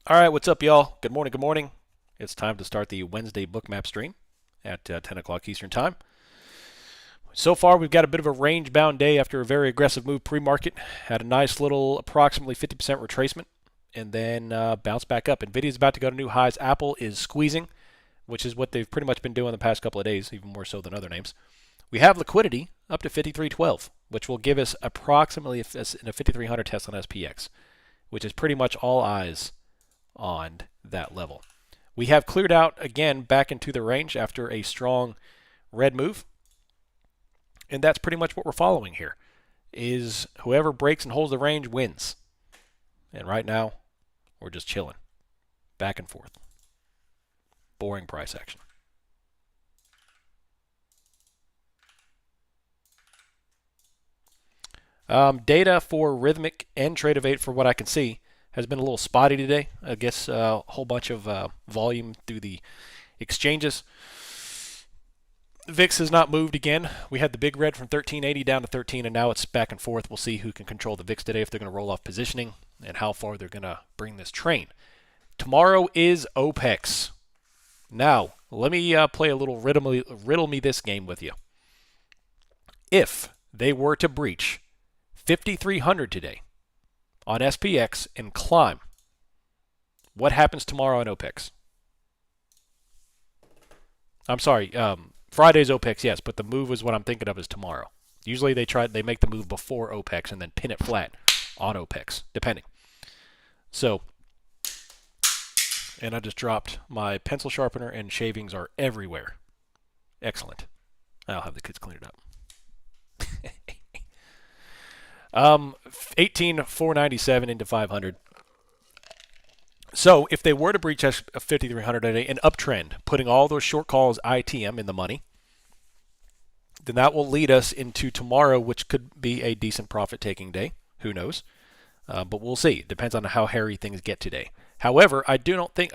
All right, what's up, y'all? Good morning, good morning. It's time to start the Wednesday bookmap stream at 10 o'clock Eastern Time. So far, we've got a bit of a range-bound day after a very aggressive move pre-market. Had a nice little approximately 50% retracement and then bounced back up. NVIDIA's about to go to new highs. Apple is squeezing, which is what they've pretty much been doing the past couple of days, even more so than other names. We have liquidity up to 53.12, which will give us approximately a 5,300 test on SPX, which is pretty much all eyes on that level. We have cleared out again back into the range after a strong red move. And that's pretty much what we're following here. Is whoever breaks and holds the range wins. And right now, we're just chilling. Back and forth. Boring price action. Data for Rhythmic and Trade of 8, for what I can see, has been a little spotty today. I guess a whole bunch of volume through the exchanges. VIX has not moved again. We had the big red from 1380 down to 13, and now it's back and forth. We'll see who can control the VIX today, if they're going to roll off positioning, and how far they're going to bring this train. Tomorrow is OPEX. Now, let me play a little riddle me this game with you. If they were to breach 5,300 today on SPX and climb, what happens tomorrow on OPEX? I'm sorry, Friday's OPEX, yes, but the move is what I'm thinking of is tomorrow. Usually they make the move before OPEX and then pin it flat on OPEX, depending. So, and I just dropped my pencil sharpener and shavings are everywhere. Excellent. I'll have the kids clean it up. 18,497 into 500. So if they were to breach 5,300 today, an uptrend, putting all those short calls ITM in the money, then that will lead us into tomorrow, which could be a decent profit-taking day. Who knows? But we'll see. It depends on how hairy things get today. However, I don't think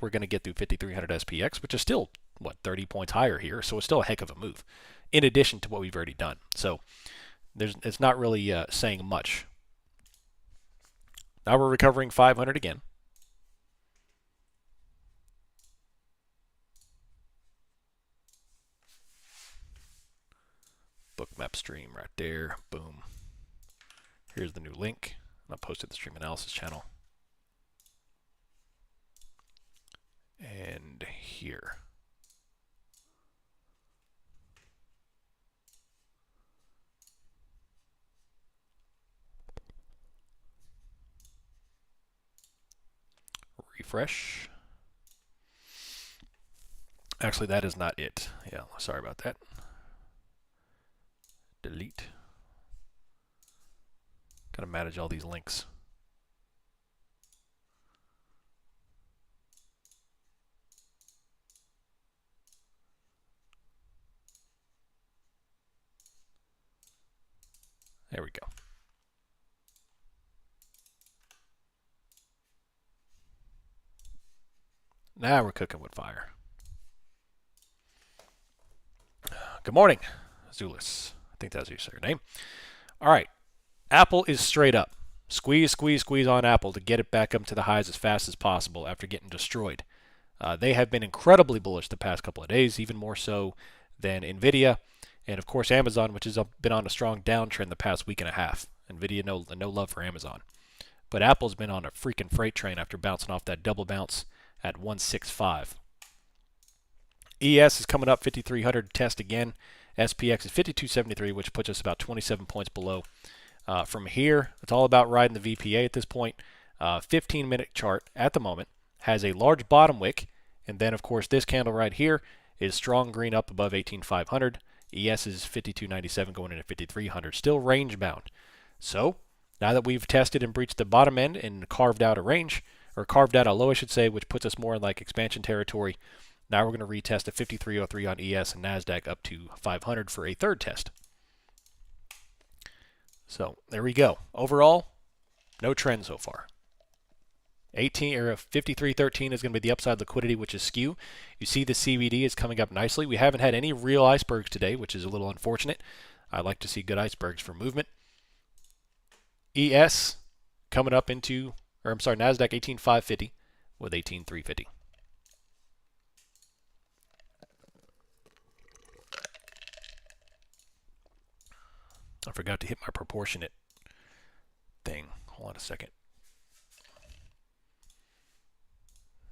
we're going to get through 5,300 SPX, which is still 30 points higher here. So it's still a heck of a move, in addition to what we've already done. So it's not really saying much. Now we're recovering 500 again. Bookmap stream right there. Boom. Here's the new link. I posted the stream analysis channel. And here. Refresh. Actually, that is not it. Yeah, sorry about that. Delete. Gotta manage all these links. There we go. Now we're cooking with fire. Good morning, Zulus. I think that's your name. All right. Apple is straight up. Squeeze, squeeze, squeeze on Apple to get it back up to the highs as fast as possible after getting destroyed. They have been incredibly bullish the past couple of days, even more so than NVIDIA. And, of course, Amazon, which has been on a strong downtrend the past week and a half. NVIDIA, no love for Amazon. But Apple's been on a freaking freight train after bouncing off that double bounce at 165. ES is coming up 5,300 test again. SPX is 5273, which puts us about 27 points below. From here, it's all about riding the VPA at this point. 15-minute chart at the moment has a large bottom wick, and then, of course, this candle right here is strong green up above 18,500. ES is 5297 going into 5,300, still range bound. So now that we've tested and breached the bottom end and carved out a range, or carved out a low, I should say, which puts us more in like expansion territory, now we're going to retest a 5303 on ES and NASDAQ up to 500 for a third test. So there we go. Overall, no trend so far. 5313 is going to be the upside liquidity, which is skew. You see the CVD is coming up nicely. We haven't had any real icebergs today, which is a little unfortunate. I like to see good icebergs for movement. ES coming up into, or I'm sorry, NASDAQ 18550. with 18,350. I forgot to hit my proportionate thing. Hold on a second.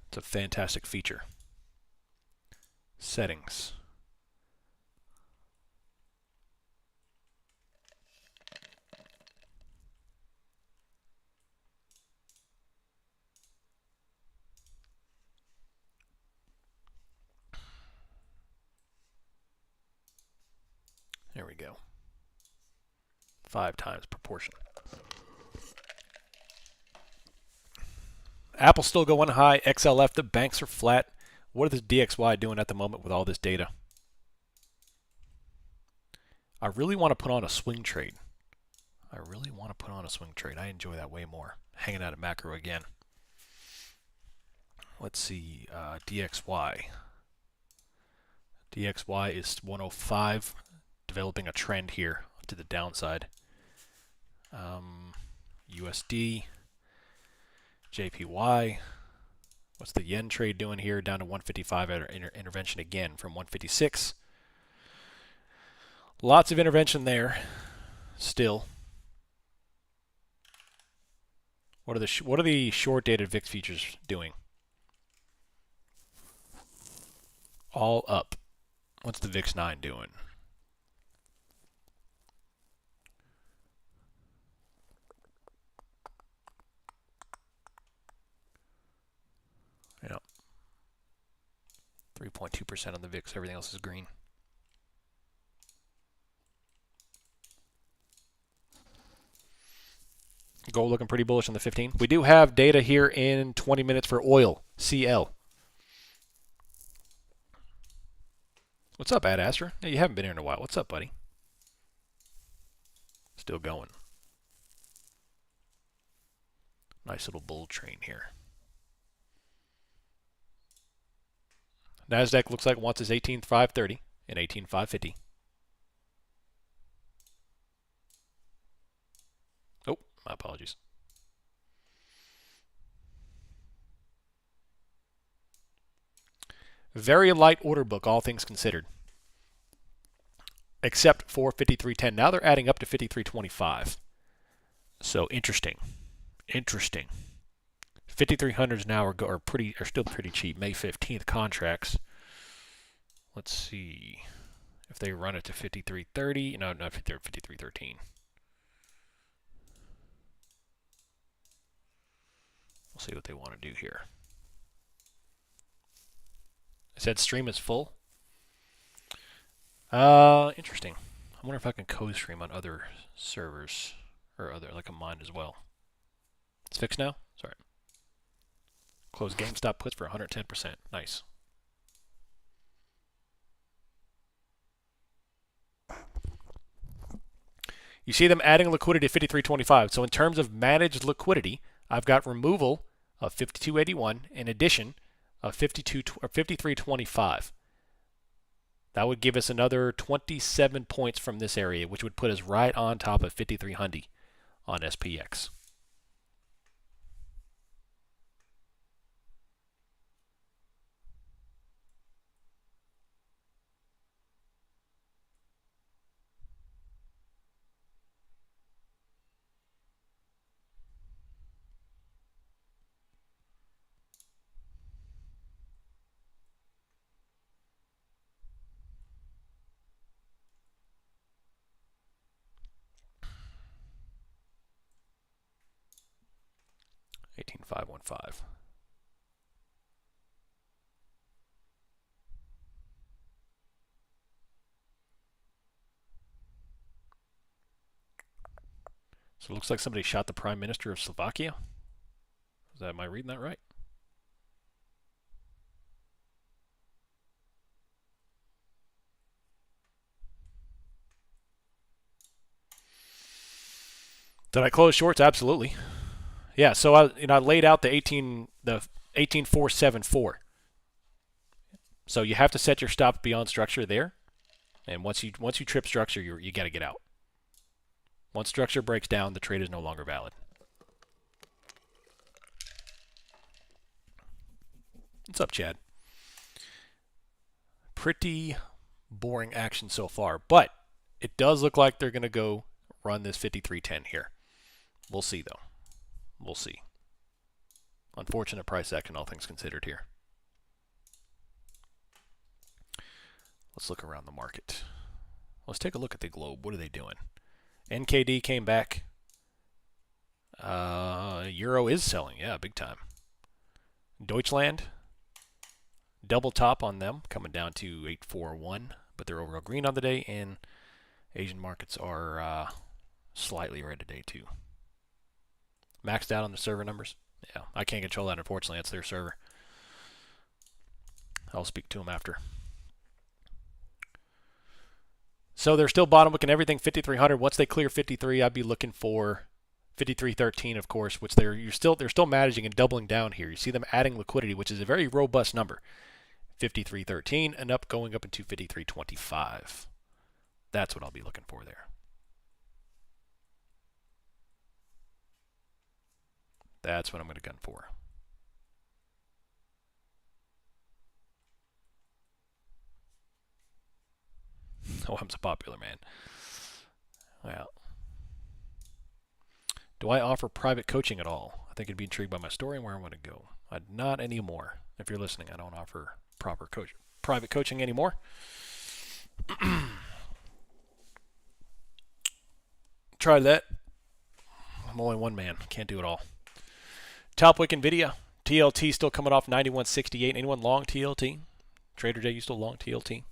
It's a fantastic feature. Settings. There we go. 5 times proportion. Apple's still going high. XLF, the banks are flat. What is DXY doing at the moment with all this data? I really want to put on a swing trade. I enjoy that way more. Hanging out at macro again. Let's see. DXY. DXY is 105. Developing a trend here to the downside. USD. JPY. What's the yen trade doing here? Down to 155 at intervention again from 156. Lots of intervention there still. What are the short-dated VIX futures doing? All up. What's the VIX 9 doing? Yeah. 3.2% on the VIX. Everything else is green. Gold looking pretty bullish on the 15. We do have data here in 20 minutes for oil, CL. What's up, Ad Astra? Hey, you haven't been here in a while. What's up, buddy? Still going. Nice little bull train here. NASDAQ looks like it wants his 18,530 and 18,550. Oh, my apologies. Very light order book, all things considered. Except for 53.10. Now they're adding up to 53.25. So interesting. Interesting. 5300s now are still pretty cheap. May 15th contracts. Let's see if they run it to 53.30. No, not 53.13. We'll see what they want to do here. I said stream is full. Interesting. I wonder if I can co-stream on other servers or other like a mine as well. It's fixed now? Sorry. Close GameStop puts for 110%. Nice. You see them adding liquidity at 53.25. So in terms of managed liquidity, I've got removal of 52.81 in addition of 53.25. That would give us another 27 points from this area, which would put us right on top of 5300 on SPX. $18,515. So it looks like somebody shot the Prime Minister of Slovakia. Am I reading that right? Did I close shorts? Absolutely. Yeah, so I laid out the 18,474. So you have to set your stop beyond structure there, and once you trip structure, you got to get out. Once structure breaks down, the trade is no longer valid. What's up, Chad? Pretty boring action so far, but it does look like they're going to go run this 53.10 here. We'll see, though. We'll see. Unfortunate price action, all things considered here. Let's look around the market. Let's take a look at the globe. What are they doing? NKD came back. Euro is selling. Yeah, big time. Deutschland, double top on them, coming down to 841, but they're overall green on the day, and Asian markets are slightly red today too. Maxed out on the server numbers. Yeah, I can't control that, unfortunately. That's their server. I'll speak to them after. So they're still bottom looking everything 5,300. Once they clear 53, I'd be looking for 53.13, of course, which they're still managing and doubling down here. You see them adding liquidity, which is a very robust number. 53.13 and up, going up into 53.25. That's what I'll be looking for there. That's what I'm going to gun for. Oh, I'm so popular, man. Well, do I offer private coaching at all? I think you'd be intrigued by my story and where I want to go. Not anymore. If you're listening, I don't offer private coaching anymore. Try that. I'm only one man. Can't do it all. Top wick NVIDIA. TLT still coming off 91.68. Anyone long TLT? Trader J, you still long TLT?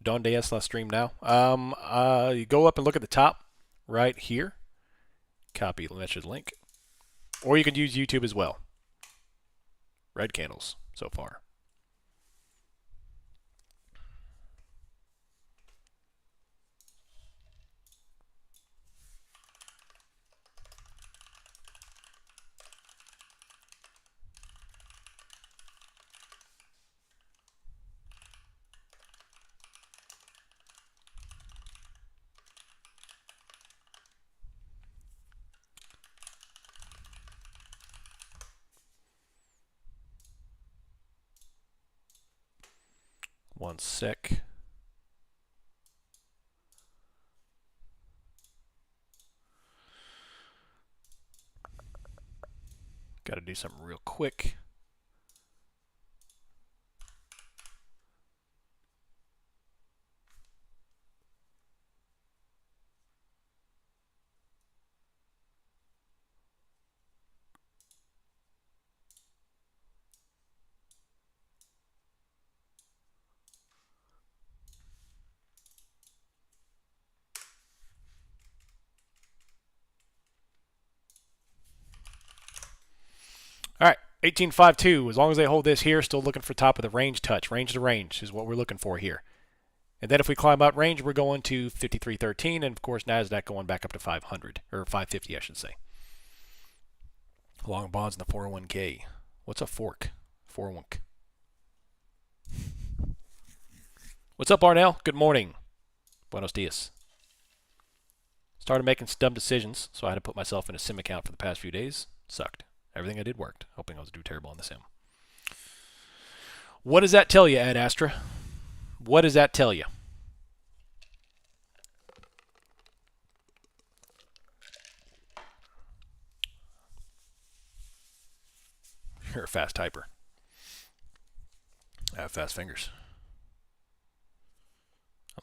Don Deas last stream now. You go up and look at the top right here. Copy the message link. Or you could use YouTube as well. Red candles so far. One sec. Got to do something real quick. All right, 18.52. As long as they hold this here, still looking for top of the range touch. Range to range is what we're looking for here. And then if we climb out range, we're going to 53.13, and of course NASDAQ going back up to 500, or 550, I should say. Long bonds in the 401k. What's a fork? 401k. What's up, Arnell? Good morning. Buenos dias. Started making dumb decisions, so I had to put myself in a sim account for the past few days. Sucked. Everything I did worked. Hoping I was doing terrible on the sim. What does that tell you, Ad Astra? What does that tell you? You're a fast typer. I have fast fingers.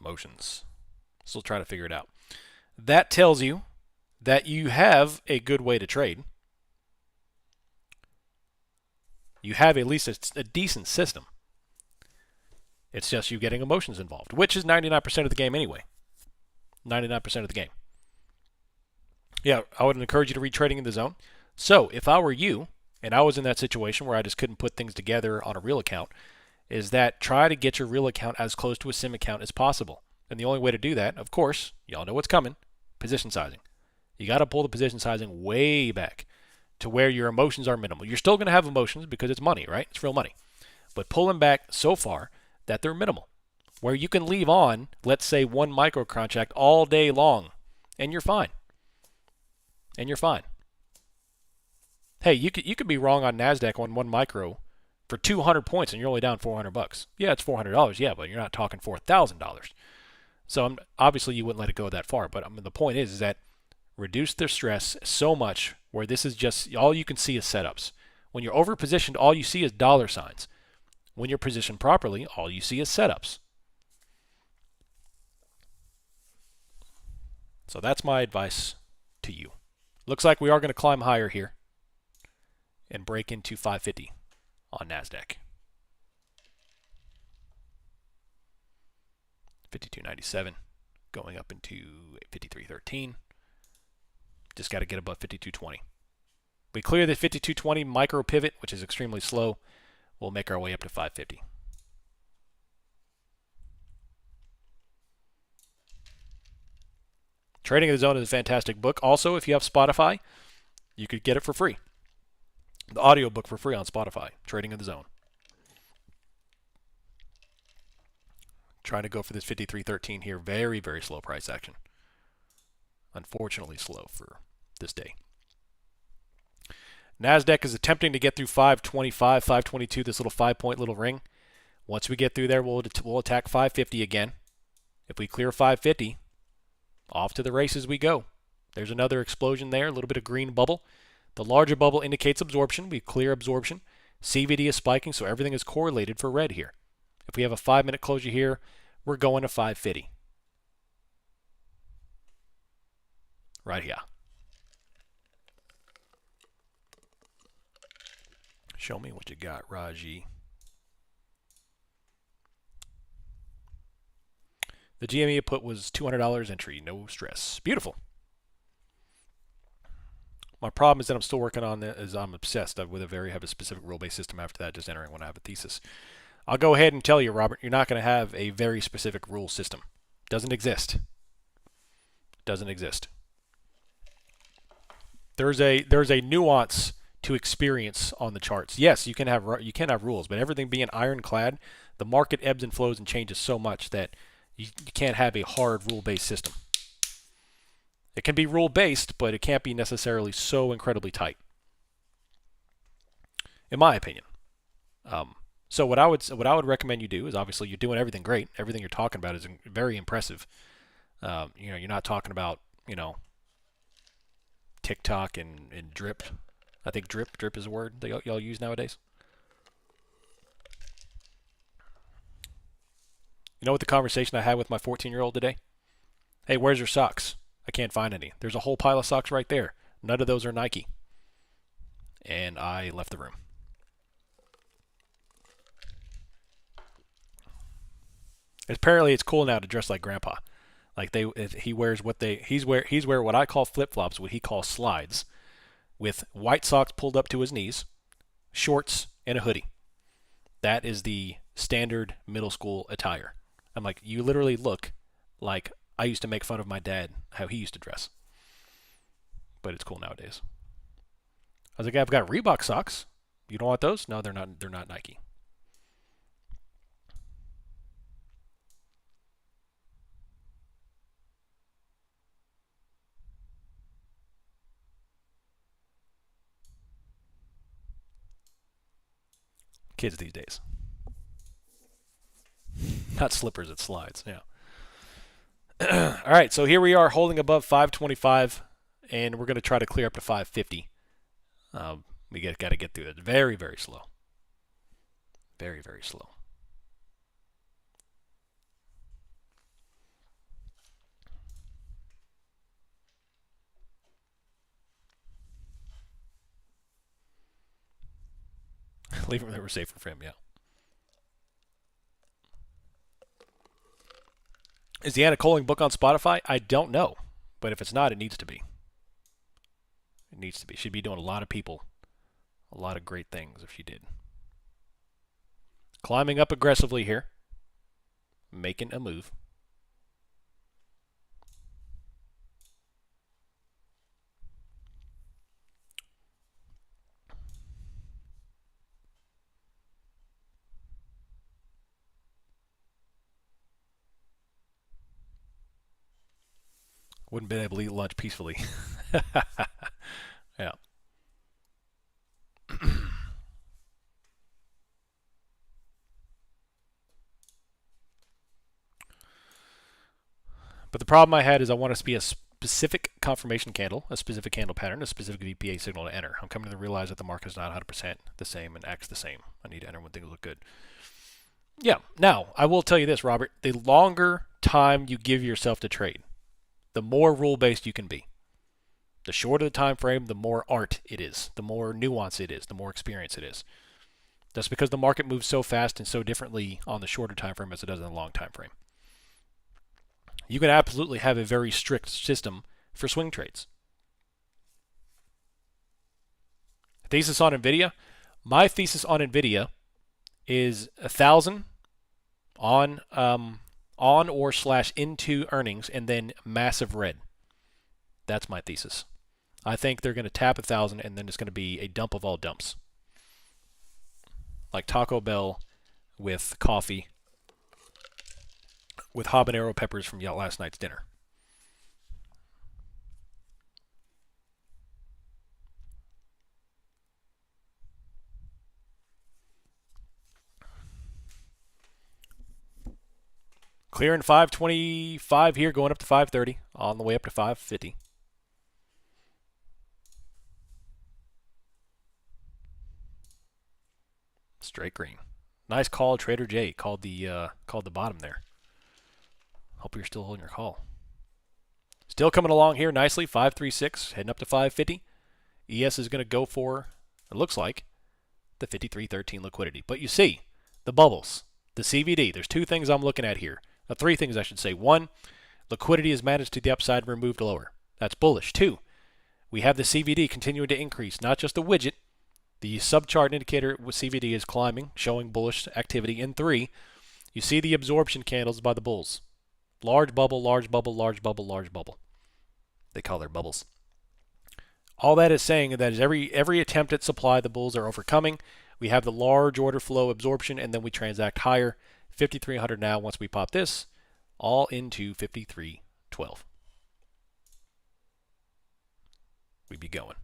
Emotions. Still trying to figure it out. That tells you that you have a good way to trade. You have at least a decent system. It's just you getting emotions involved, which is 99% of the game anyway. 99% of the game. Yeah, I would encourage you to read Trading in the Zone. So if I were you, and I was in that situation where I just couldn't put things together on a real account, is that try to get your real account as close to a sim account as possible. And the only way to do that, of course, y'all know what's coming, position sizing. You got to pull the position sizing way back to where your emotions are minimal. You're still going to have emotions because it's money, right? It's real money. But pull them back so far that they're minimal. where you can leave on, let's say, one micro contract all day long, and you're fine. And you're fine. Hey, you could be wrong on NASDAQ on one micro for 200 points and you're only down $400. Yeah, it's $400, yeah, but you're not talking $4,000. So obviously you wouldn't let it go that far. But the point is that reduce their stress so much where this is just all you can see is setups. When you're over positioned, all you see is dollar signs. When you're positioned properly, all you see is setups. So that's my advice to you. Looks like we are going to climb higher here and break into 550 on NASDAQ. 52.97 going up into 53.13. Just got to get above 52.20. We clear the 52.20 micro pivot, which is extremely slow. We'll make our way up to 550. Trading in the Zone is a fantastic book. Also, if you have Spotify, you could get it for free. The audiobook for free on Spotify, Trading in the Zone. Trying to go for this 53.13 here. Very, very slow price action. Unfortunately slow for this day. NASDAQ is attempting to get through 525, 522, this little 5-point little ring. Once we get through there, we'll attack 550 again. If we clear 550, off to the races we go. There's another explosion there, a little bit of green bubble. The larger bubble indicates absorption. We clear absorption. CVD is spiking, so everything is correlated for red here. If we have a 5-minute closure here, we're going to 550. Right here. Show me what you got, Raji. The GME put was $200 entry, no stress. Beautiful. My problem is that I'm still working on it, is I'm obsessed with have a specific rule-based system after that, just entering when I have a thesis. I'll go ahead and tell you, Robert, you're not going to have a very specific rule system. Doesn't exist. Doesn't exist. There's a nuance to experience on the charts. Yes, you can have rules, but everything being ironclad, the market ebbs and flows and changes so much that you can't have a hard rule-based system. It can be rule-based, but it can't be necessarily so incredibly tight, in my opinion. So what I would recommend you do is, obviously you're doing everything great. Everything you're talking about is very impressive. You're not talking about TikTok and drip. I think drip is a word that y'all use nowadays. You know what the conversation I had with my 14-year-old today? Hey, where's your socks? I can't find any. There's a whole pile of socks right there. None of those are Nike. And I left the room. Apparently it's cool now to dress like grandpa. Like he wears what I call flip-flops, what he calls slides, with white socks pulled up to his knees, shorts, and a hoodie. That is the standard middle school attire. I'm like, you literally look like I used to make fun of my dad, how he used to dress. But it's cool nowadays. I was like, I've got Reebok socks. You don't want those? No, they're not Nike. Kids these days. Not slippers, it's slides. Yeah. All right, so here we are holding above 525, and we're going to try to clear up to 550. We got to get through it. Very, very slow. Very, very slow. Leave them there, we're safer for him, yeah. Is the Anna Coling book on Spotify? I don't know. But if it's not, it needs to be. It needs to be. She'd be doing a lot of people a lot of great things if she did. Climbing up aggressively here. Making a move. Wouldn't been able to eat lunch peacefully. Yeah. But the problem I had is I want it to be a specific confirmation candle, a specific candle pattern, a specific VPA signal to enter. I'm coming to realize that the market is not 100% the same and acts the same. I need to enter when things look good. Yeah. Now, I will tell you this, Robert. The longer time you give yourself to trade, the more rule-based you can be. The shorter the time frame, the more art it is, the more nuance it is, the more experience it is. That's because the market moves so fast and so differently on the shorter time frame as it does in the long time frame. You can absolutely have a very strict system for swing trades. Thesis on NVIDIA. My thesis on NVIDIA is 1,000 on or slash into earnings and then massive red. That's my thesis. I think they're going to tap 1,000 and then it's going to be a dump of all dumps. Like Taco Bell with coffee with habanero peppers from last night's dinner. Clearing 525 here, going up to 530, on the way up to 550. Straight green. Nice call, Trader J. Called the bottom there. Hope you're still holding your call. Still coming along here nicely, 536, heading up to 550. ES is going to go for, it looks like, the 53.13 liquidity. But you see, the bubbles, the CVD, there's two things I'm looking at here. Three things I should say. One, liquidity is managed to the upside, removed lower. That's bullish. Two, we have the CVD continuing to increase, not just the widget. The subchart indicator with CVD is climbing, showing bullish activity. And three, you see the absorption candles by the bulls. Large bubble, large bubble, large bubble, large bubble. They call their bubbles. All that is saying that is every attempt at supply the bulls are overcoming. We have the large order flow absorption, and then we transact higher. 5,300 now once we pop this, all into 53.12. We'd be going.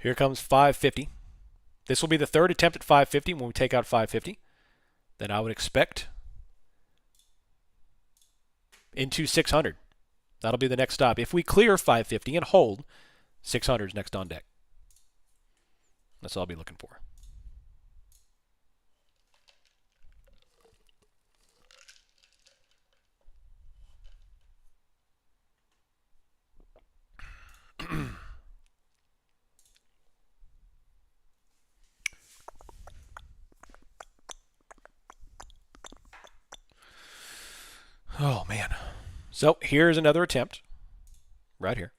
Here comes 550. This will be the third attempt at 550 when we take out 550. Then I would expect into 600. That'll be the next stop. If we clear 550 and hold, 600 is next on deck. That's all I'll be looking for. Oh, man. So here's another attempt right here.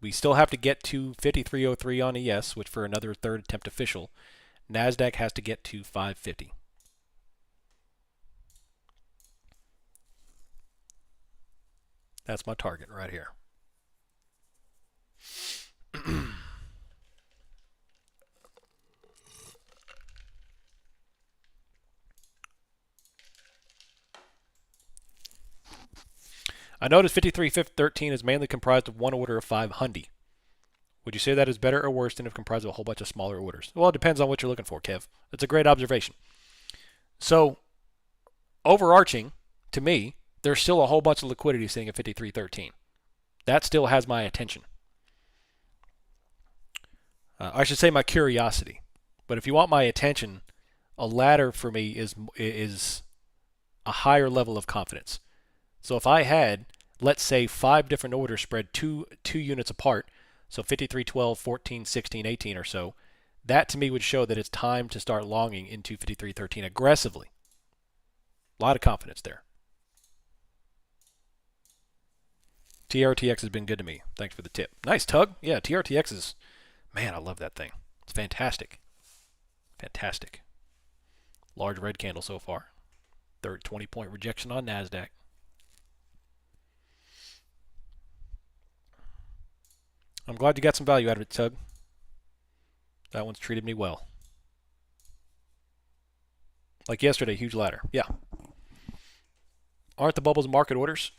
We still have to get to 53.03 on ES, which for another third attempt official. NASDAQ has to get to 550. That's my target right here. I noticed 53.13 is mainly comprised of one order of 500. Would you say that is better or worse than if comprised of a whole bunch of smaller orders? Well, it depends on what you're looking for, Kev. It's a great observation. So, overarching, to me, there's still a whole bunch of liquidity sitting at 53.13. That still has my attention. I should say my curiosity. But if you want my attention, a ladder for me is a higher level of confidence. So if I had, let's say, 5 different orders spread two units apart, so 53, 12, 14, 16, 18 or so, that to me would show that it's time to start longing into 53.13 aggressively. A lot of confidence there. TRTX has been good to me. Thanks for the tip. Nice, Tug. Yeah, TRTX is, man, I love that thing. It's fantastic. Fantastic. Large red candle so far. Third 20-point rejection on NASDAQ. I'm glad you got some value out of it, Tug. That one's treated me well. Like yesterday, huge ladder. Yeah. Aren't the bubbles market orders?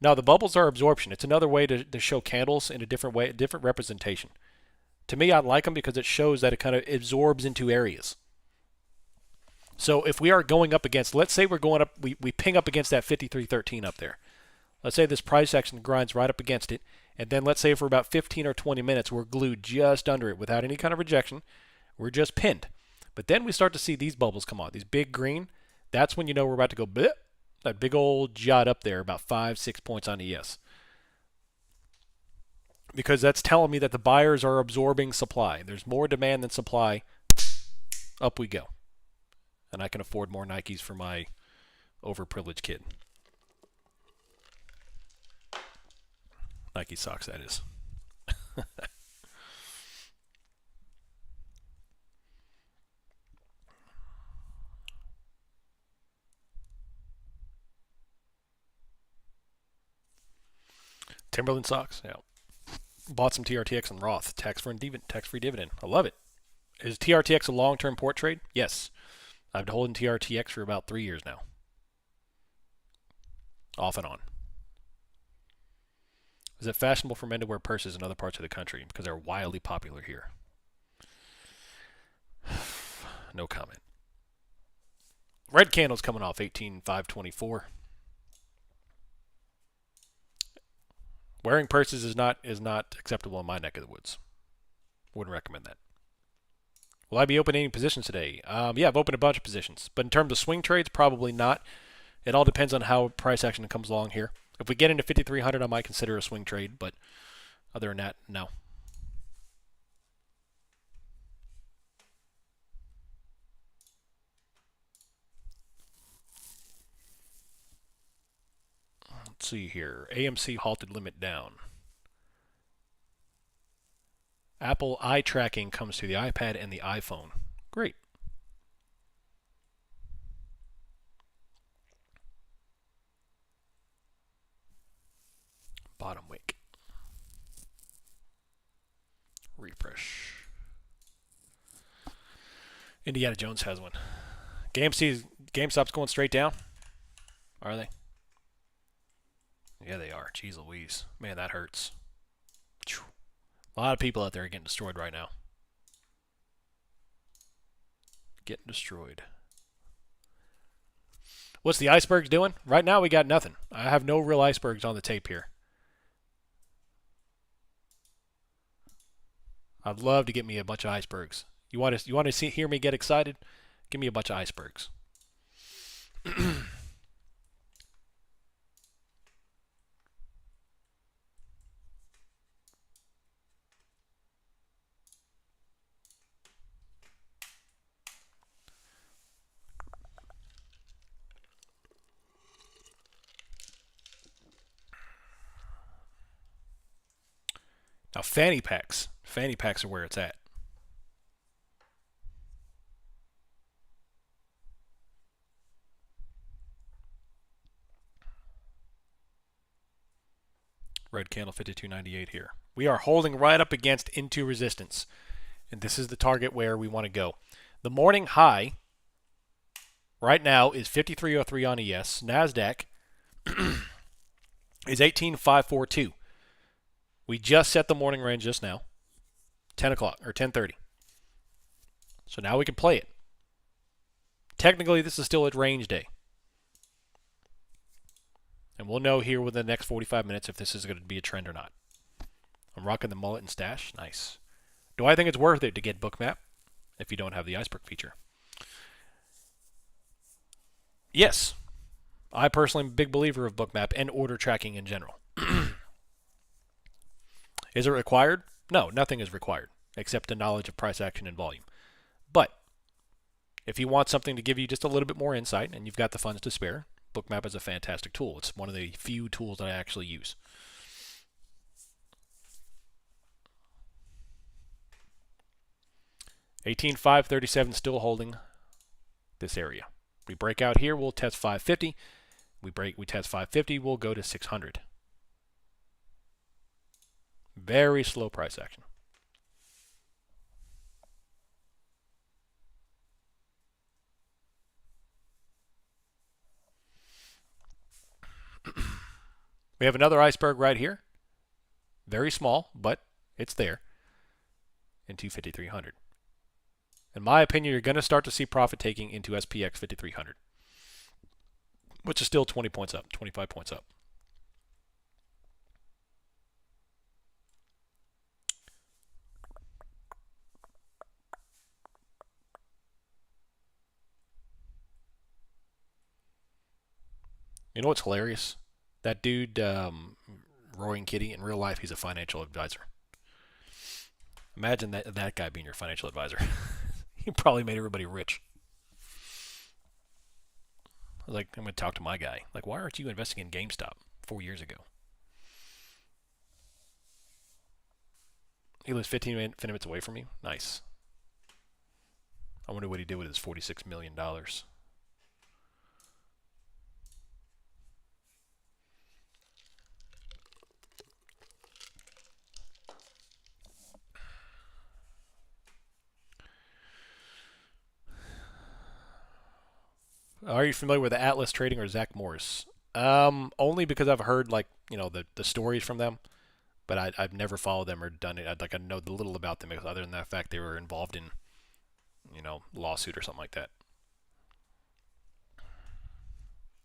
No, the bubbles are absorption. It's another way to show candles in a different way, a different representation. To me, I like them because it shows that it kind of absorbs into areas. So if we are going up against, let's say we're going up, we ping up against that 53.13 up there. Let's say this price action grinds right up against it, and then let's say for about 15 or 20 minutes we're glued just under it without any kind of rejection. We're just pinned. But then we start to see these bubbles come on, these big green. That's when you know we're about to go blip. That big old jot up there, about 5-6 points on ES. Because that's telling me that the buyers are absorbing supply. There's more demand than supply. Up we go. And I can afford more Nikes for my overprivileged kid. Nike socks, that is. Timberland socks, yeah. Bought some TRTX and Roth. Tax-free dividend. I love it. Is TRTX a long-term port trade? Yes. I've been holding TRTX for about 3 years now. Off and on. Is it fashionable for men to wear purses in other parts of the country? Because they're wildly popular here. No comment. Red candle's coming off 18,524. Wearing purses is not acceptable in my neck of the woods. Wouldn't recommend that. Will I be opening any positions today? Yeah, I've opened a bunch of positions. But in terms of swing trades, probably not. It all depends on how price action comes along here. If we get into 5,300, I might consider a swing trade. But other than that, no. Let's see here. AMC halted limit down. Apple eye tracking comes to the iPad and the iPhone. Great. Bottom wick. Refresh. Indiana Jones has one. GameStop's going straight down. Are they? Yeah, they are. Jeez Louise. Man, that hurts. A lot of people out there are getting destroyed right now. Getting destroyed. What's the icebergs doing? Right now we got nothing. I have no real icebergs on the tape here. I'd love to get me a bunch of icebergs. You want to hear me get excited? Give me a bunch of icebergs. Now, fanny packs. Fanny packs are where it's at. Red candle 52.98 here. We are holding right up against into resistance. And this is the target where we want to go. The morning high right now is 53.03 on ES. NASDAQ is 18,542. We just set the morning range just now. 10 o'clock or 10:30. So now we can play it. Technically, this is still a range day. And we'll know here within the next 45 minutes if this is going to be a trend or not. I'm rocking the mullet and stash. Nice. Do I think it's worth it to get Bookmap if you don't have the iceberg feature? Yes. I personally am a big believer of Bookmap and order tracking in general. Is it required? No, nothing is required except the knowledge of price action and volume. But if you want something to give you just a little bit more insight and you've got the funds to spare, Bookmap is a fantastic tool. It's one of the few tools that I actually use. $18,537 still holding this area. We break out here, we'll test 550. We test 550, we'll go to 600. Very slow price action. We have another iceberg right here. Very small, but it's there. Into 5,300. In my opinion, you're going to start to see profit taking into SPX 5,300, which is still 20 points up, 25 points up. You know what's hilarious? That dude, Roaring Kitty, in real life, he's a financial advisor. Imagine that guy being your financial advisor. He probably made everybody rich. I was like, I'm going to talk to my guy. Like, why aren't you investing in GameStop 4 years ago? He lives 15 minutes away from you. Nice. I wonder what he did with his $46 million. Are you familiar with the Atlas Trading or Zach Morris? Only because I've heard the stories from them, but I've never followed them or done it. I know a little about them other than that fact they were involved in lawsuit or something like that.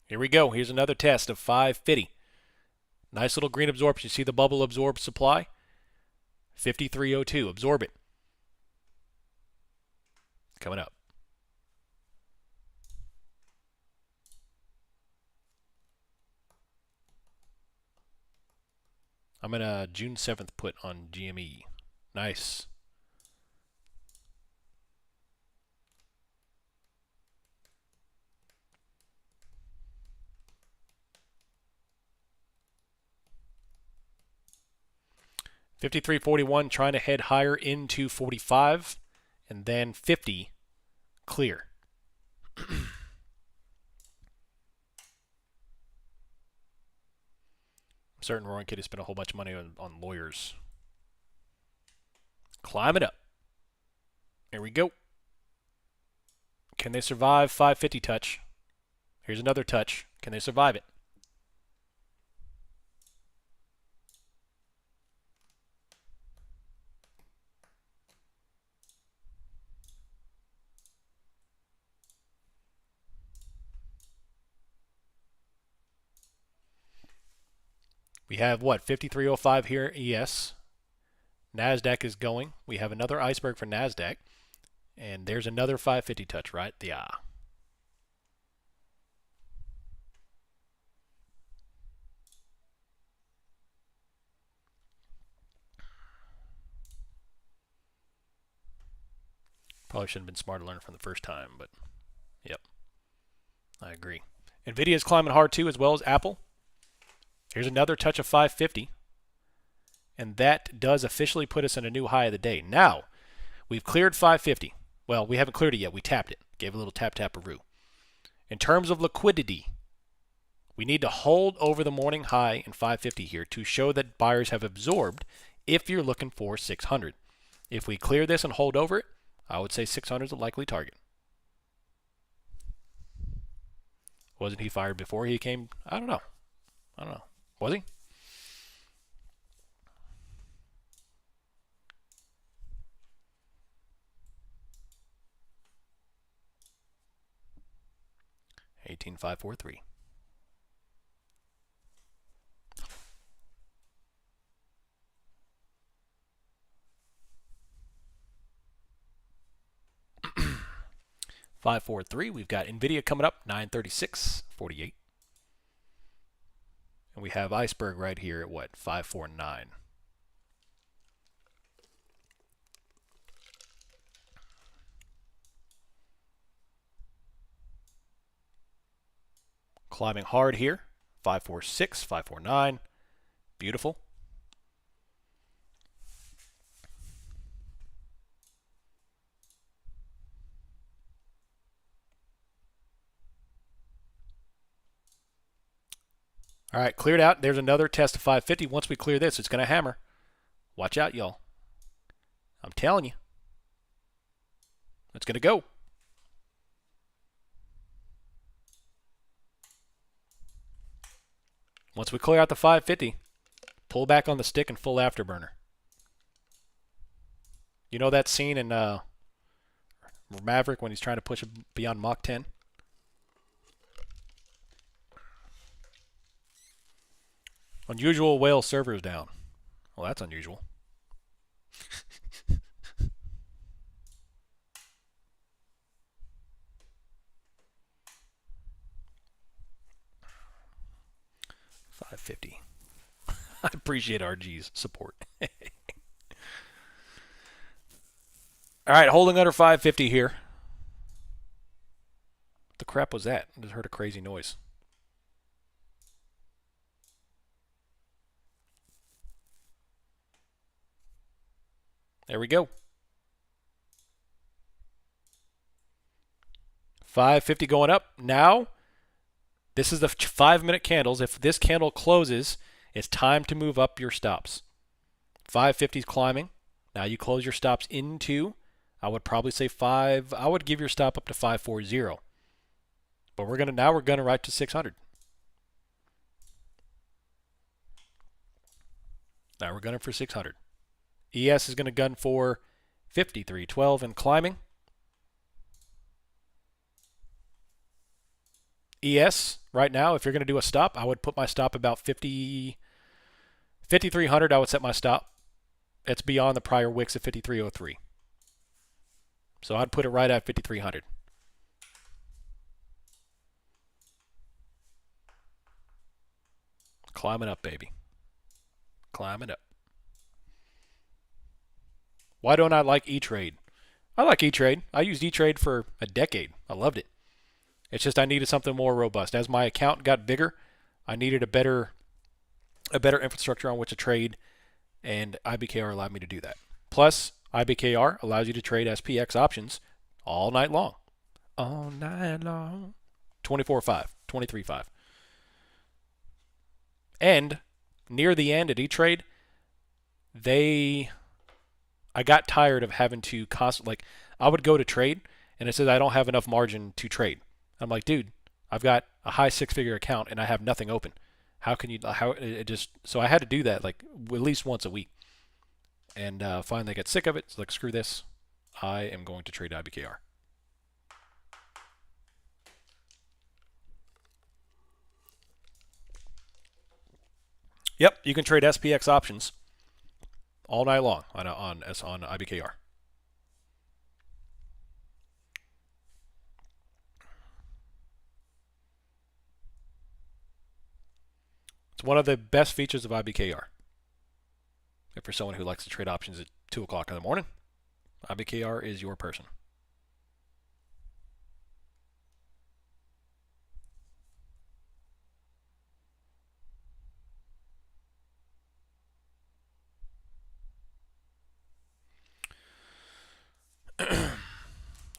Here we go. Here's another test of 550. Nice little green absorption. You see the bubble absorb supply? 5302. Absorb it. Coming up. I'm in a June 7th put on GME. Nice. $53.41, trying to head higher into 45, and then 50, clear. I'm certain Roaring Kitty spent a whole bunch of money on lawyers. Climb it up. Here we go. Can they survive 550 touch? Here's another touch. Can they survive it? We have what? 5305 here, ES. NASDAQ is going. We have another iceberg for NASDAQ. And there's another 550 touch, right? Yeah. Probably shouldn't have been smart to learn from the first time, but yep. I agree. NVIDIA is climbing hard too, as well as Apple. Here's another touch of 550. And that does officially put us in a new high of the day. Now, we've cleared 550. Well, we haven't cleared it yet. We tapped it. Gave a little tap-tap-a-roo. In terms of liquidity, we need to hold over the morning high in 550 here to show that buyers have absorbed if you're looking for 600. If we clear this and hold over it, I would say 600 is a likely target. Wasn't he fired before he came? I don't know. Was he? $18,543. $543. We've got NVIDIA coming up, $936.48. And we have iceberg right here at what? $549. Climbing hard here. 546, 549. Beautiful. All right, cleared out. There's another test of 550. Once we clear this, it's going to hammer. Watch out, y'all. I'm telling you. It's going to go. Once we clear out the 550, pull back on the stick and full afterburner. You know that scene in Maverick when he's trying to push it beyond Mach 10? Unusual whale servers down. Well, that's unusual. $5.50. I appreciate RG's support. All right, holding under 550 here. What the crap was that? I just heard a crazy noise. There we go. 550 going up. Now, this is the 5-minute candles. If this candle closes, it's time to move up your stops. 550 is climbing. Now you close your stops into, I would probably say I would give your stop up to 540. But we're gonna right to 600. Now we're gunning for 600. ES is going to gun for 53.12 and climbing. ES right now, if you're going to do a stop, I would put my stop about 5,300. I would set my stop. It's beyond the prior wicks of 53.03. So I'd put it right at 5,300. Climbing up, baby. Climbing up. Why don't I like E-Trade? I like E-Trade. I used E-Trade for a decade. I loved it. It's just I needed something more robust. As my account got bigger, I needed a better infrastructure on which to trade, and IBKR allowed me to do that. Plus, IBKR allows you to trade SPX options all night long. All night long. 24/5, 23/5. And near the end at E-Trade, I got tired of having to I would go to trade, and it says I don't have enough margin to trade. I'm like, dude, I've got a high six-figure account, and I have nothing open. So I had to do that like at least once a week. And finally I got sick of it. So like, screw this. I am going to trade IBKR. Yep, you can trade SPX options all night long on IBKR. It's one of the best features of IBKR. If for someone who likes to trade options at 2 o'clock in the morning, IBKR is your person.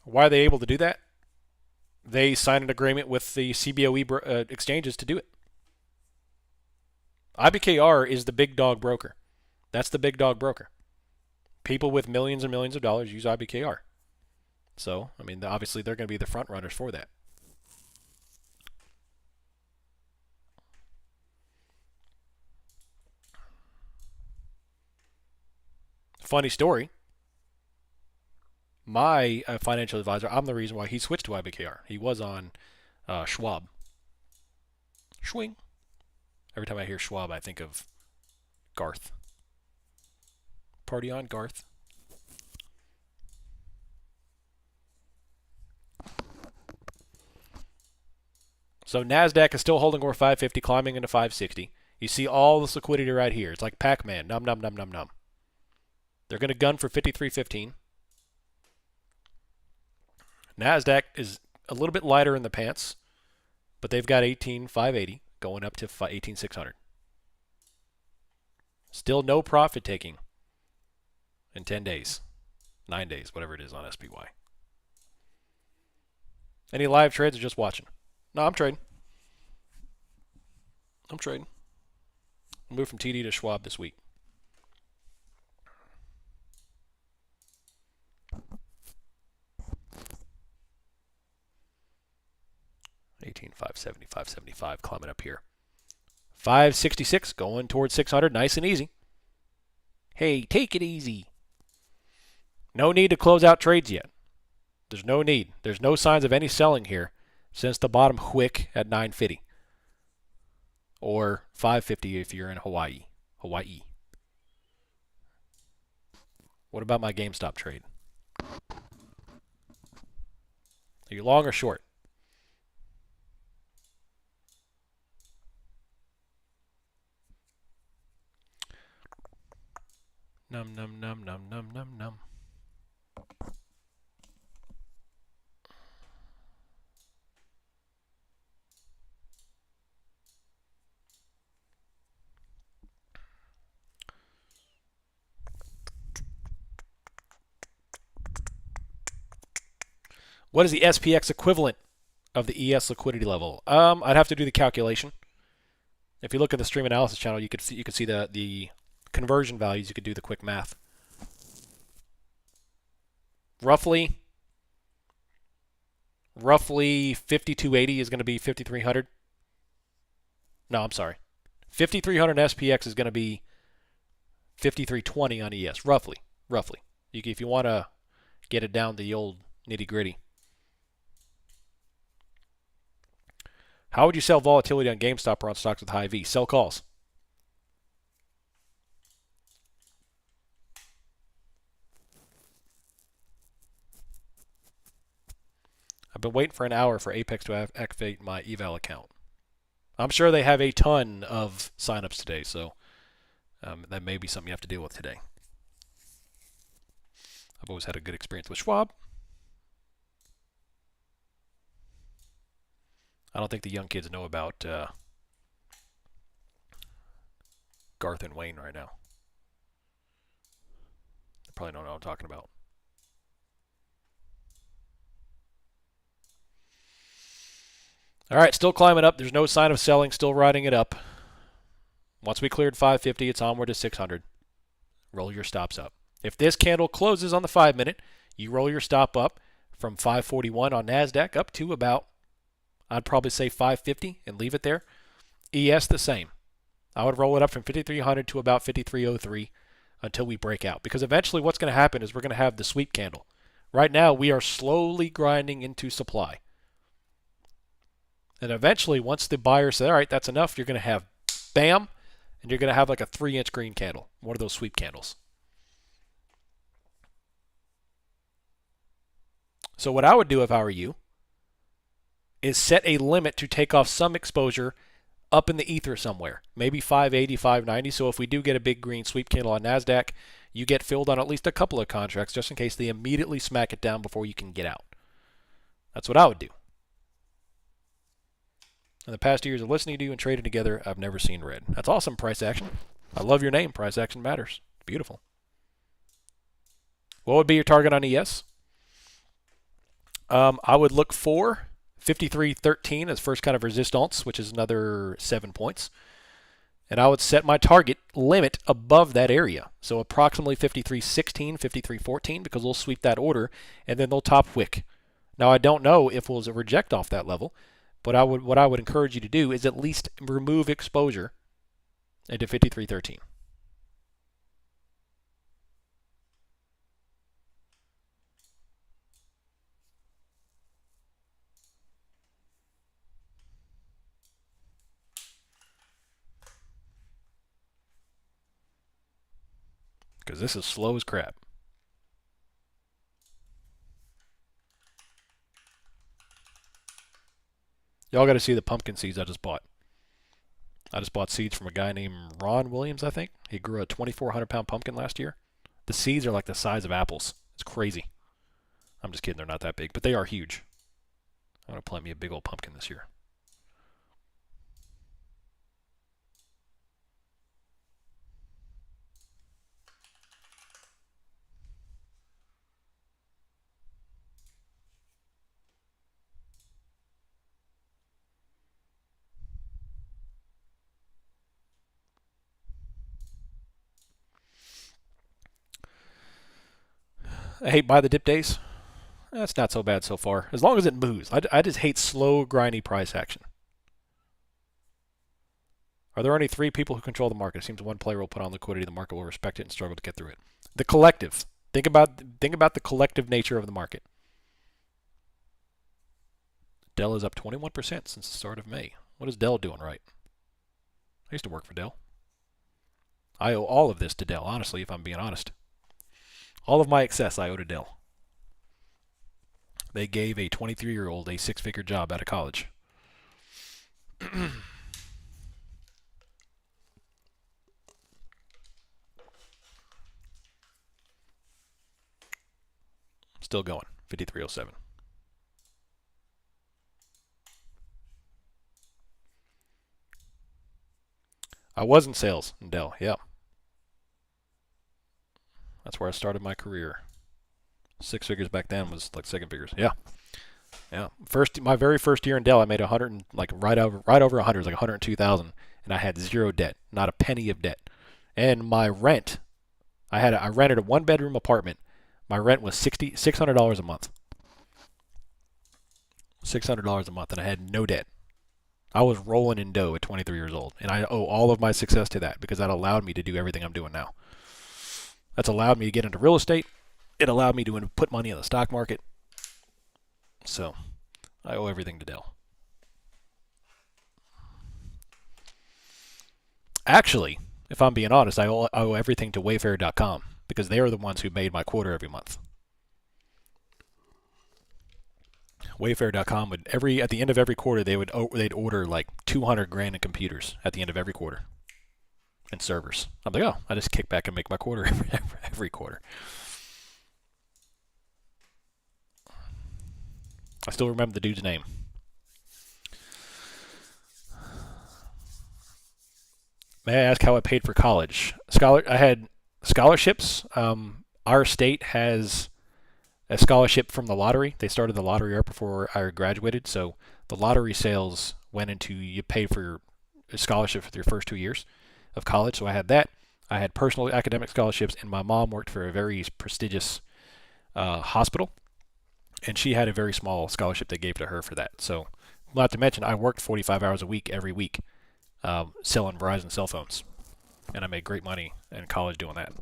Why are they able to do that? They signed an agreement with the CBOE exchanges to do it. IBKR is the big dog broker. That's the big dog broker. People with millions and millions of dollars use IBKR. So, I mean, obviously they're going to be the front runners for that. Funny story. My financial advisor, I'm the reason why he switched to IBKR. He was on Schwab. Schwing. Every time I hear Schwab, I think of Garth. Party on, Garth. So NASDAQ is still holding over 550, climbing into 560. You see all this liquidity right here. It's like Pac-Man. Num, num, num, num, num. They're going to gun for 53.15. NASDAQ is a little bit lighter in the pants, but they've got 18,580 going up to 18,600. Still no profit taking in 10 days, 9 days, whatever it is on SPY. Any live trades or just watching? No, I'm trading. I'm trading. I'll move from TD to Schwab this week. $18,570, $575 climbing up here. 566 going towards 600, nice and easy. Hey, take it easy. No need to close out trades yet. There's no need. There's no signs of any selling here since the bottom wick at 950 or 550 if you're in Hawaii. What about my GameStop trade? Are you long or short? Num num num num num num num. What is the SPX equivalent of the ES liquidity level? I'd have to do the calculation. If you look at the stream analysis channel, you could see the conversion values. You could do the quick math. Roughly 5280 is going to be 5300. No, I'm sorry. 5300 SPX is going to be 5320 on ES. Roughly. If you want to get it down to the old nitty gritty. How would you sell volatility on GameStop or on stocks with high V? Sell calls. I've been waiting for an hour for Apex to activate my eval account. I'm sure they have a ton of signups today, so that may be something you have to deal with today. I've always had a good experience with Schwab. I don't think the young kids know about Garth and Wayne right now. They probably don't know what I'm talking about. All right, still climbing up. There's no sign of selling, still riding it up. Once we cleared 550, it's onward to 600. Roll your stops up. If this candle closes on the 5-minute, you roll your stop up from 541 on NASDAQ up to about, I'd probably say 550 and leave it there. ES the same. I would roll it up from 5300 to about 5303 until we break out. Because eventually what's going to happen is we're going to have the sweep candle. Right now we are slowly grinding into supply. And eventually once the buyer says, all right, that's enough, you're going to have bam, and you're going to have like a 3-inch green candle. One of those sweep candles. So what I would do if I were you is set a limit to take off some exposure up in the ether somewhere, maybe 580, 590. So if we do get a big green sweep candle on NASDAQ, you get filled on at least a couple of contracts just in case they immediately smack it down before you can get out. That's what I would do. In the past years of listening to you and trading together, I've never seen red. That's awesome, price action. I love your name, price action matters. Beautiful. What would be your target on ES? I would look for 53.13 as first kind of resistance, which is another 7 points. And I would set my target limit above that area. So approximately 53.16, 53.14, because we'll sweep that order, and then they'll top wick. Now, I don't know if we'll reject off that level, but what I would encourage you to do is at least remove exposure into 53.13. Because this is slow as crap. Y'all got to see the pumpkin seeds I just bought. I just bought seeds from a guy named Ron Williams, I think. He grew a 2,400-pound pumpkin last year. The seeds are like the size of apples. It's crazy. I'm just kidding. They're not that big, but they are huge. I'm going to plant me a big old pumpkin this year. I hate buy the dip days. That's not so bad so far. As long as it moves. I just hate slow, grindy price action. Are there only three people who control the market? It seems one player will put on liquidity, the market will respect it and struggle to get through it. The collective. Think about the collective nature of the market. Dell is up 21% since the start of May. What is Dell doing right? I used to work for Dell. I owe all of this to Dell, honestly, if I'm being honest. All of my excess I owe to Dell. They gave a 23-year-old a six-figure job out of college. Still going. 5307. I was in sales in Dell, yeah. That's where I started my career. Six figures back then was like second figures. Yeah. Yeah. My very first year in Dell, I made 100, like right over 100, like 102,000, and I had zero debt, not a penny of debt. And my rent, I rented a one-bedroom apartment. My rent was $600 a month. $600 a month, and I had no debt. I was rolling in dough at 23 years old, and I owe all of my success to that because that allowed me to do everything I'm doing now. That's allowed me to get into real estate. It allowed me to put money in the stock market. So I owe everything to Dell. Actually, if I'm being honest, I owe everything to Wayfair.com because they are the ones who made my quota every month. Wayfair.com would at the end of every quarter they'd order like 200 grand in computers at the end of every quarter and servers. I'm like, oh, I just kick back and make my quarter every quarter. I still remember the dude's name. May I ask how I paid for college? I had scholarships. Our state has a scholarship from the lottery. They started the lottery right before I graduated, so the lottery sales went into you pay for your scholarship for your first 2 years of college. So I had that. I had personal academic scholarships, and my mom worked for a very prestigious hospital, and she had a very small scholarship they gave to her for that. So, not to mention, I worked 45 hours a week every week selling Verizon cell phones, and I made great money in college doing that.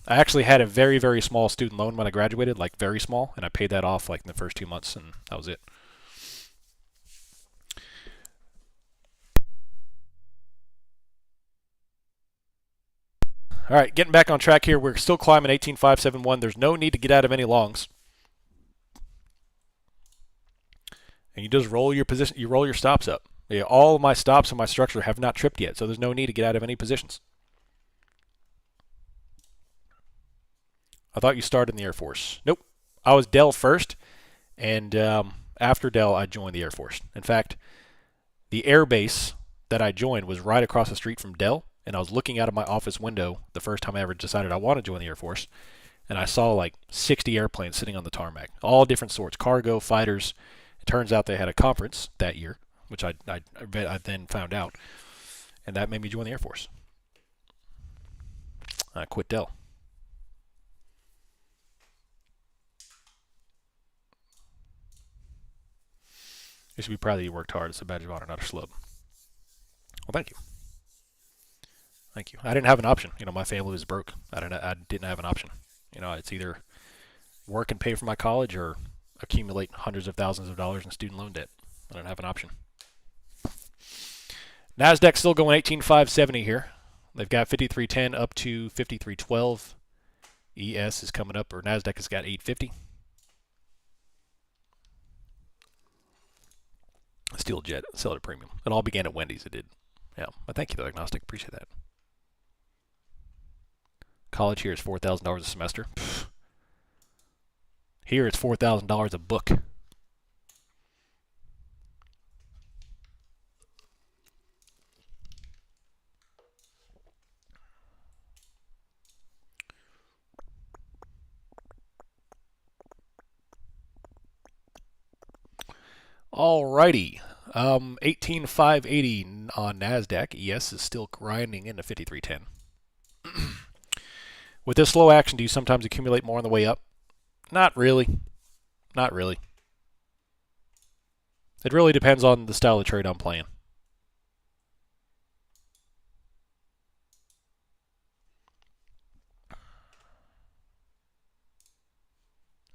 I actually had a very, very small student loan when I graduated, like very small, and I paid that off like in the first 2 months, and that was it. All right, getting back on track here. We're still climbing 18,571. There's no need to get out of any longs. And you just roll your position. You roll your stops up. Yeah, all of my stops in my structure have not tripped yet, so there's no need to get out of any positions. I thought you started in the Air Force. Nope. I was Dell first, and after Dell, I joined the Air Force. In fact, the air base that I joined was right across the street from Dell, and I was looking out of my office window the first time I ever decided I want to join the Air Force, and I saw like 60 airplanes sitting on the tarmac, all different sorts, cargo, fighters. It turns out they had a conference that year, which I then found out, and that made me join the Air Force. I quit Dell. You should be proud that you worked hard. It's a badge of honor, not a schlub. Well, thank you. Thank you. I didn't have an option. My family was broke. I didn't have an option. It's either work and pay for my college or accumulate hundreds of thousands of dollars in student loan debt. I don't have an option. NASDAQ still going 18,570 here. They've got 5310 up to 5312. ES is coming up, or NASDAQ has got 850. Steel Jet, sell at a premium. It all began at Wendy's, it did. Yeah, but thank you, though, Agnostic. Appreciate that. College here is $4,000 a semester. Here it's $4,000 a book. Alrighty. 18,580 on NASDAQ. ES is still grinding into 5310. With this slow action, do you sometimes accumulate more on the way up? Not really. Not really. It really depends on the style of trade I'm playing.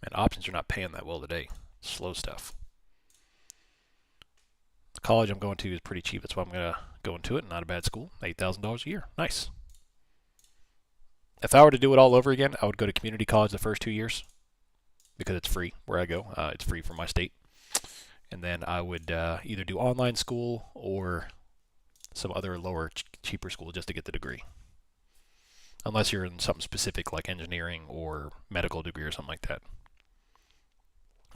And options are not paying that well today. Slow stuff. The college I'm going to is pretty cheap. That's why I'm going to go into it. Not a bad school. $8,000 a year. Nice. If I were to do it all over again, I would go to community college the first 2 years because it's free where I go. It's free from my state. And then I would either do online school or some other lower, cheaper school just to get the degree. Unless you're in something specific like engineering or medical degree or something like that.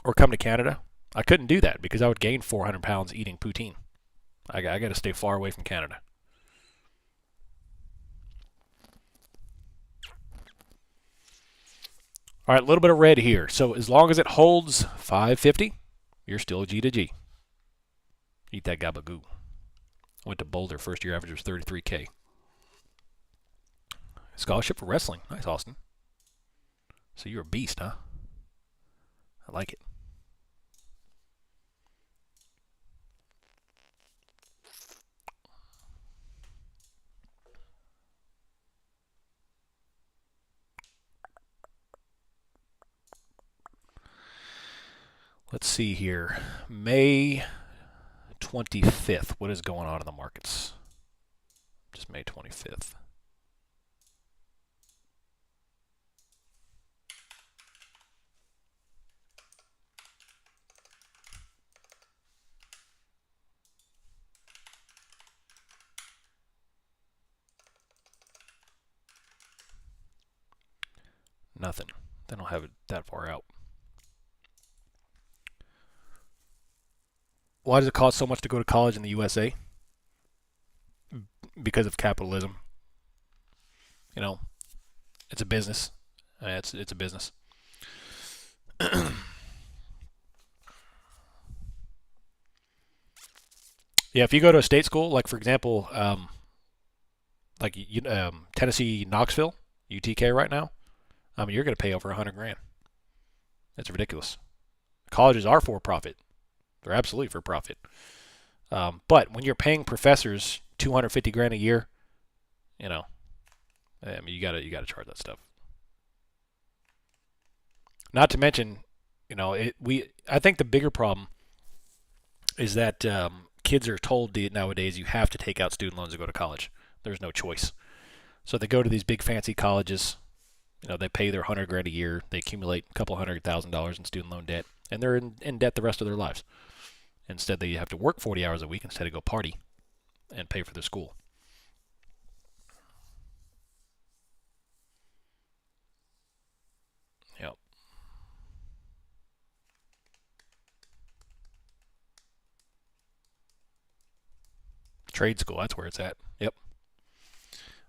Or come to Canada. I couldn't do that because I would gain 400 pounds eating poutine. I got to stay far away from Canada. All right, a little bit of red here. So as long as it holds 550, you're still G to G. Eat that gabagoo. Went to Boulder. First year average was 33K. Scholarship for wrestling. Nice, Austin. So you're a beast, huh? I like it. Let's see here. May 25th. What is going on in the markets? Just May 25th. Nothing. They don't have it that far out. Why does it cost so much to go to college in the USA? Because of capitalism. You know, it's a business. It's a business. Yeah, if you go to a state school, like for example, like Tennessee Knoxville, UTK right now, I mean you're going to pay over 100 grand. It's ridiculous. Colleges are for profit. They're absolutely for profit. But when you're paying professors 250 grand a year, you know, I mean you gotta charge that stuff. Not to mention, you know, I think the bigger problem is that kids are told nowadays you have to take out student loans to go to college. There's no choice. So they go to these big fancy colleges. You know, they pay their 100 grand a year. They accumulate a couple $100,000 in student loan debt, and they're in debt the rest of their lives. Instead, they have to work 40 hours a week instead of go party and pay for their school. Yep. Trade school, that's where it's at. Yep.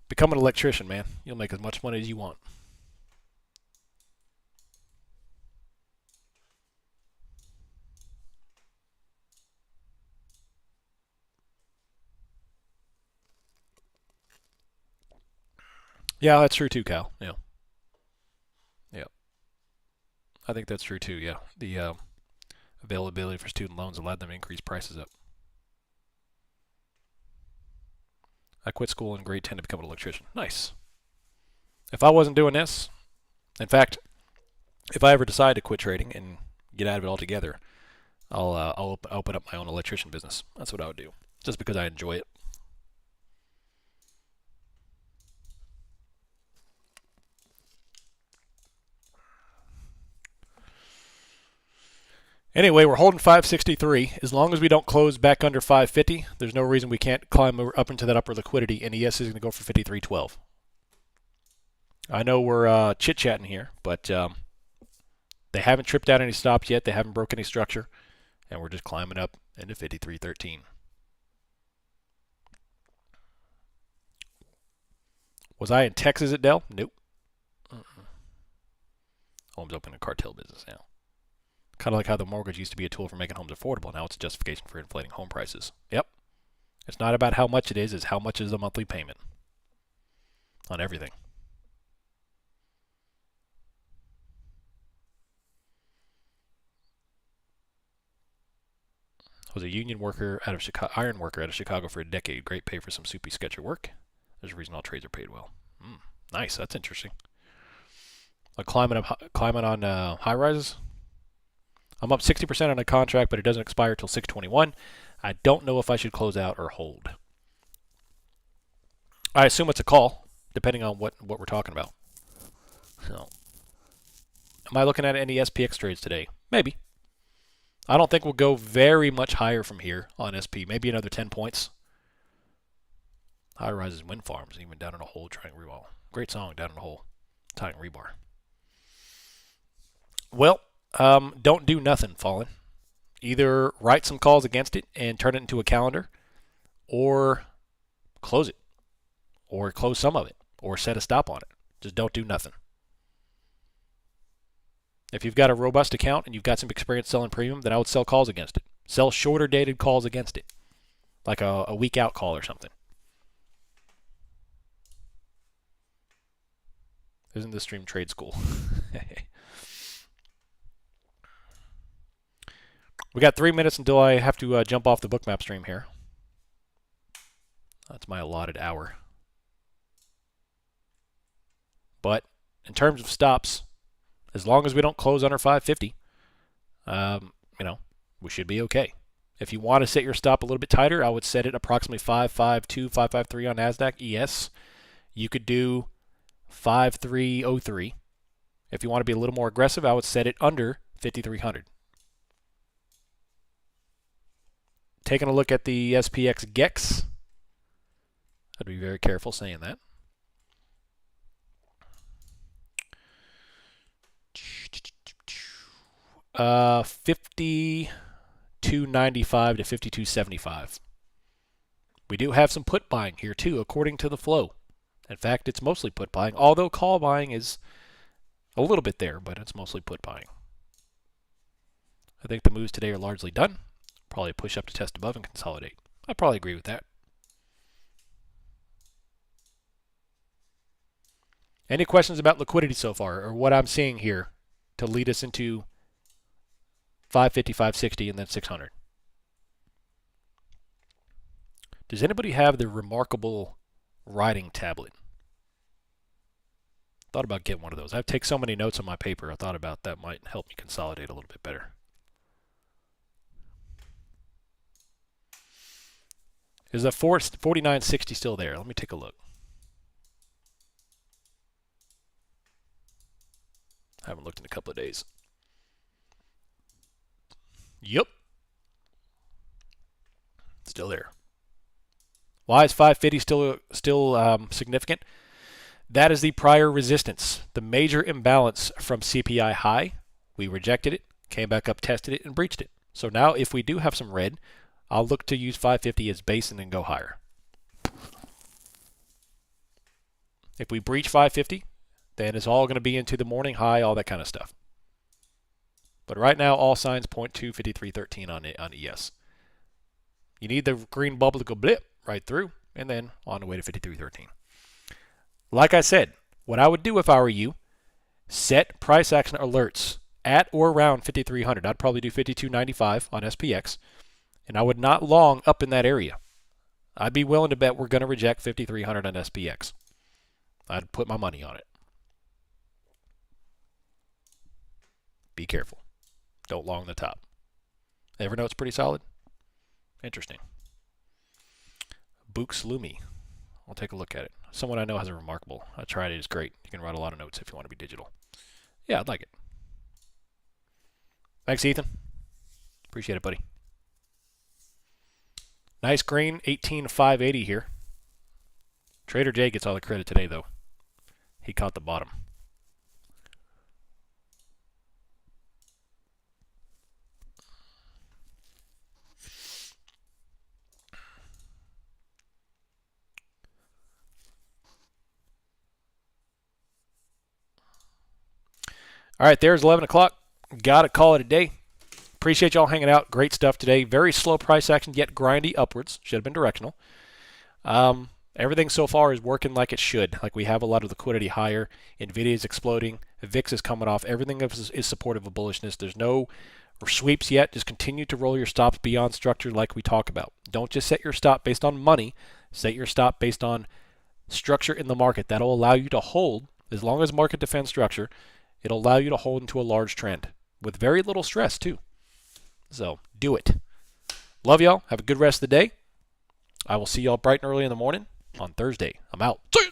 Become an electrician, man. You'll make as much money as you want. Yeah, that's true too, Cal. Yeah. Yeah. I think that's true too, yeah. The availability for student loans allowed them to increase prices up. I quit school in grade 10 to become an electrician. Nice. If I wasn't doing this, in fact, if I ever decide to quit trading and get out of it altogether, I'll open up my own electrician business. That's what I would do, just because I enjoy it. Anyway, we're holding 563. As long as we don't close back under 550, there's no reason we can't climb up into that upper liquidity. And ES is going to go for 53.12. I know we're chit-chatting here, but they haven't tripped out any stops yet. They haven't broken any structure. And we're just climbing up into 53.13. Was I in Texas at Dell? Nope. Home's opening a cartel business now. Kind of like how the mortgage used to be a tool for making homes affordable. Now it's a justification for inflating home prices. Yep. It's not about how much it is, it's how much is the monthly payment on everything. Was a union worker out of Chicago, iron worker out of Chicago for a decade. Great pay for some soupy sketcher work. There's a reason all trades are paid well. Nice, that's interesting. Climbing on high rises. I'm up 60% on a contract, but it doesn't expire till 6/21. I don't know if I should close out or hold. I assume it's a call, depending on what we're talking about. So, am I looking at any SPX trades today? Maybe. I don't think we'll go very much higher from here on SP. Maybe another 10 points. High rises wind farms, even down in a hole, trying rebar. Great song, down in a hole, tying rebar. Well, don't do nothing, Fallen. Either write some calls against it and turn it into a calendar, or close it, or close some of it, or set a stop on it. Just don't do nothing. If you've got a robust account and you've got some experience selling premium, then I would sell calls against it. Sell shorter dated calls against it, like a week out call or something. Isn't this stream trade school? We got 3 minutes until I have to jump off the bookmap stream here. That's my allotted hour. But in terms of stops, as long as we don't close under 550, we should be okay. If you want to set your stop a little bit tighter, I would set it approximately 552, 553 on NASDAQ ES. You could do 5303. If you want to be a little more aggressive, I would set it under 5300. Taking a look at the SPX GEX. I'd be very careful saying that. Uh, 52.95 to 52.75. We do have some put buying here too, according to the flow. In fact, it's mostly put buying, although call buying is a little bit there, but it's mostly put buying. I think the moves today are largely done. Probably push up to test above and consolidate. I probably agree with that. Any questions about liquidity so far, or what I'm seeing here to lead us into 550, 560, and then 600? Does anybody have the remarkable writing tablet? Thought about getting one of those. I take so many notes on my paper. I thought about that might help me consolidate a little bit better. Is that 49.60 still there? Let me take a look. I haven't looked in a couple of days. Yep. Still there. Why is 550 still significant? That is the prior resistance, the major imbalance from CPI high. We rejected it, came back up, tested it, and breached it. So now if we do have some red, I'll look to use 550 as base and then go higher. If we breach 550, then it's all going to be into the morning high, all that kind of stuff. But right now, all signs point to 53.13 on ES. You need the green bubble to go blip right through, and then on the way to 53.13. Like I said, what I would do if I were you, set price action alerts at or around 5,300. I'd probably do 52.95 on SPX, and I would not long up in that area. I'd be willing to bet we're going to reject 5,300 on SPX. I'd put my money on it. Be careful. Don't long the top. Evernote's pretty solid. Interesting. Books Lumi. I'll take a look at it. Someone I know has a remarkable. I tried it. It's great. You can write a lot of notes if you want to be digital. Yeah, I'd like it. Thanks, Ethan. Appreciate it, buddy. Nice green, 18,580 here. Trader J gets all the credit today, though. He caught the bottom. All right, there's 11 o'clock. Got to call it a day. Appreciate y'all hanging out. Great stuff today. Very slow price action, yet grindy upwards. Should have been directional. Everything so far is working like it should. Like we have a lot of liquidity higher. NVIDIA is exploding. The VIX is coming off. Everything is supportive of bullishness. There's no For sweeps yet, just continue to roll your stops beyond structure like we talk about. Don't just set your stop based on money. Set your stop based on structure in the market. That'll allow you to hold, as long as market defends structure, it'll allow you to hold into a large trend with very little stress too. So do it. Love y'all. Have a good rest of the day. I will see y'all bright and early in the morning on Thursday. I'm out. See ya.